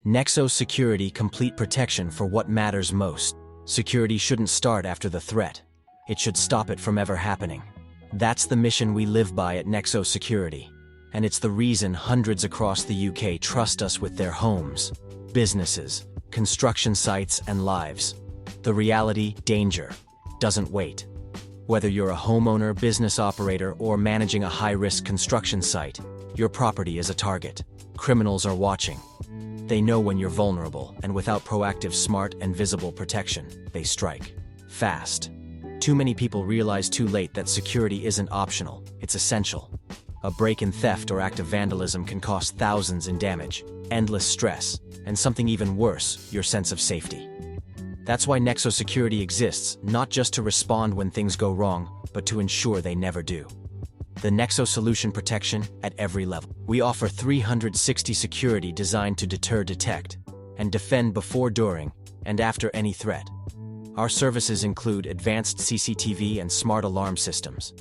Nexo Security, complete protection for what matters most. Security shouldn't start after the threat. It should stop it from ever happening. That's the mission we live by at Nexo Security. And it's the reason hundreds across the UK trust us with their homes, businesses, construction sites, and lives. The reality, danger, doesn't wait. Whether you're a homeowner, business operator, or managing a high-risk construction site, your property is a target. Criminals are watching. They know when you're vulnerable, and without proactive, smart, and visible protection, they strike. Fast. Too many people realize too late that security isn't optional, it's essential. A break-in, theft, or act of vandalism can cost thousands in damage, endless stress, and something even worse, your sense of safety. That's why Nexo Security exists, not just to respond when things go wrong, but to ensure they never do. The Nexo solution, protection at every level. We offer 360 security designed to deter, detect, and defend before, during, and after any threat. Our services include advanced CCTV and smart alarm systems,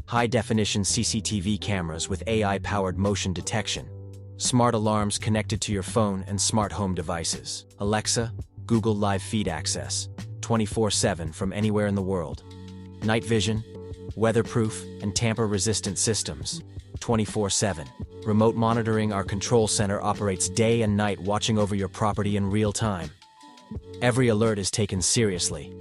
high-definition CCTV cameras with AI-powered motion detection, smart alarms connected to your phone and smart home devices, Alexa, Google Live Feed access, 24/7 from anywhere in the world, night vision, weatherproof, and tamper-resistant systems, 24/7. Remote monitoring. Our control center operates day and night, watching over your property in real time. Every alert is taken seriously.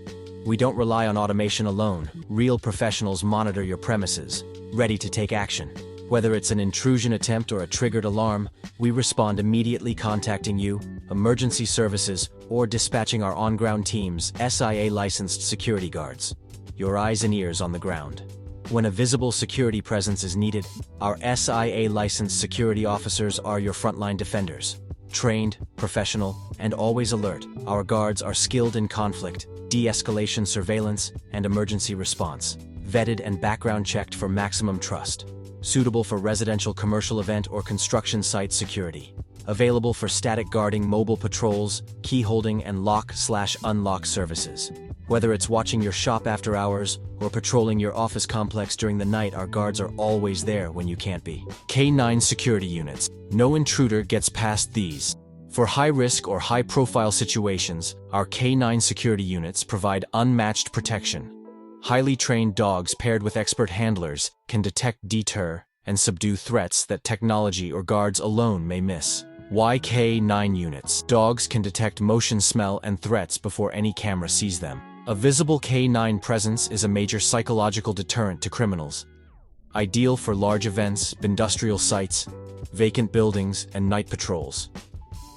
We don't rely on automation alone. Real professionals monitor your premises, ready to take action. Whether it's an intrusion attempt or a triggered alarm, we respond immediately, contacting you, emergency services, or dispatching our on-ground teams, SIA-licensed security guards. Your eyes and ears on the ground. When a visible security presence is needed, our SIA-licensed security officers are your frontline defenders. Trained, professional, and always alert, our guards are skilled in conflict, de-escalation, surveillance, and emergency response. Vetted and background checked for maximum trust. Suitable for residential, commercial, event, or construction site security. Available for static guarding, mobile patrols, key holding, and lock/unlock services. Whether it's watching your shop after hours or patrolling your office complex during the night, our guards are always there when you can't be. K9 security units. No intruder gets past these. For high-risk or high-profile situations, our K9 security units provide unmatched protection. Highly trained dogs paired with expert handlers can detect, deter, and subdue threats that technology or guards alone may miss. Why K9 units? Dogs can detect motion, smell, and threats before any camera sees them. A visible K9 presence is a major psychological deterrent to criminals. Ideal for large events, industrial sites, vacant buildings, and night patrols.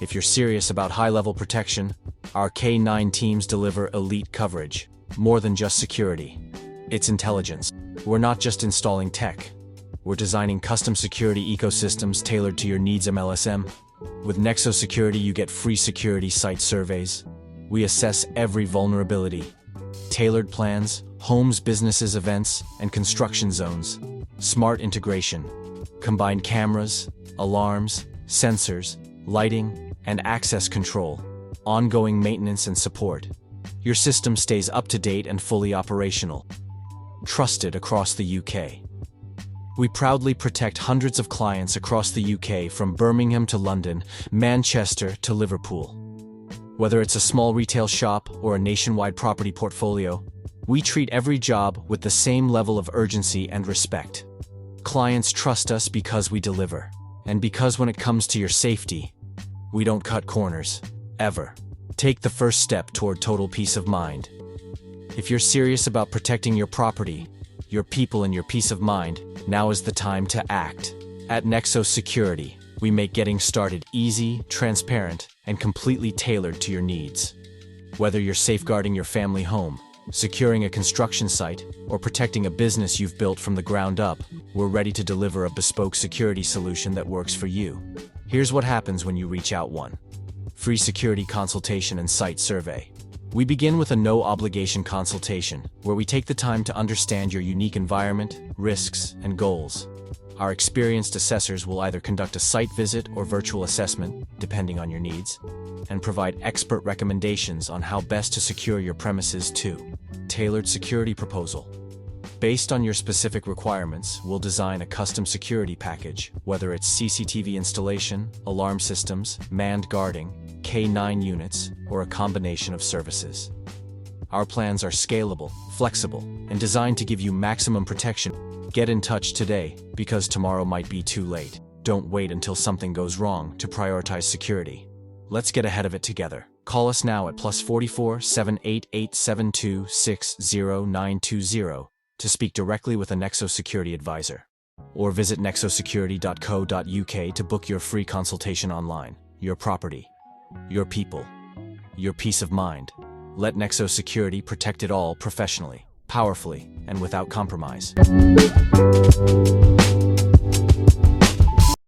If you're serious about high-level protection, our K9 teams deliver elite coverage. More than just security. It's intelligence. We're not just installing tech. We're designing custom security ecosystems tailored to your needs. MLSM. With Nexo Security, you get free security site surveys. We assess every vulnerability. Tailored plans, homes, businesses, events, and construction zones. Smart integration. Combined cameras, alarms, sensors, lighting, and access control. Ongoing maintenance and support. Your system stays up to date and fully operational. Trusted across the UK. We proudly protect hundreds of clients across the UK, from Birmingham to London, Manchester to Liverpool. Whether it's a small retail shop or a nationwide property portfolio, we treat every job with the same level of urgency and respect. Clients trust us because we deliver. And because when it comes to your safety, we don't cut corners. Ever. Take the first step toward total peace of mind. If you're serious about protecting your property, your people, and your peace of mind, now is the time to act. At Nexo Security, we make getting started easy, transparent, and completely tailored to your needs. Whether you're safeguarding your family home, securing a construction site, or protecting a business you've built from the ground up, we're ready to deliver a bespoke security solution that works for you. Here's what happens when you reach out. 1. Free security consultation and site survey. We begin with a no-obligation consultation, where we take the time to understand your unique environment, risks, and goals. Our experienced assessors will either conduct a site visit or virtual assessment, depending on your needs, and provide expert recommendations on how best to secure your premises. 2. Tailored security proposal. Based on your specific requirements, we'll design a custom security package, whether it's CCTV installation, alarm systems, manned guarding, K9 units, or a combination of services. Our plans are scalable, flexible, and designed to give you maximum protection. Get in touch today, because tomorrow might be too late. Don't wait until something goes wrong to prioritize security. Let's get ahead of it together. Call us now at +44 788 72 60920 to speak directly with a Nexo Security advisor. Or visit nexosecurity.co.uk to book your free consultation online. Your property, your people, your peace of mind. Let Nexo Security protect it all professionally, powerfully, and without compromise.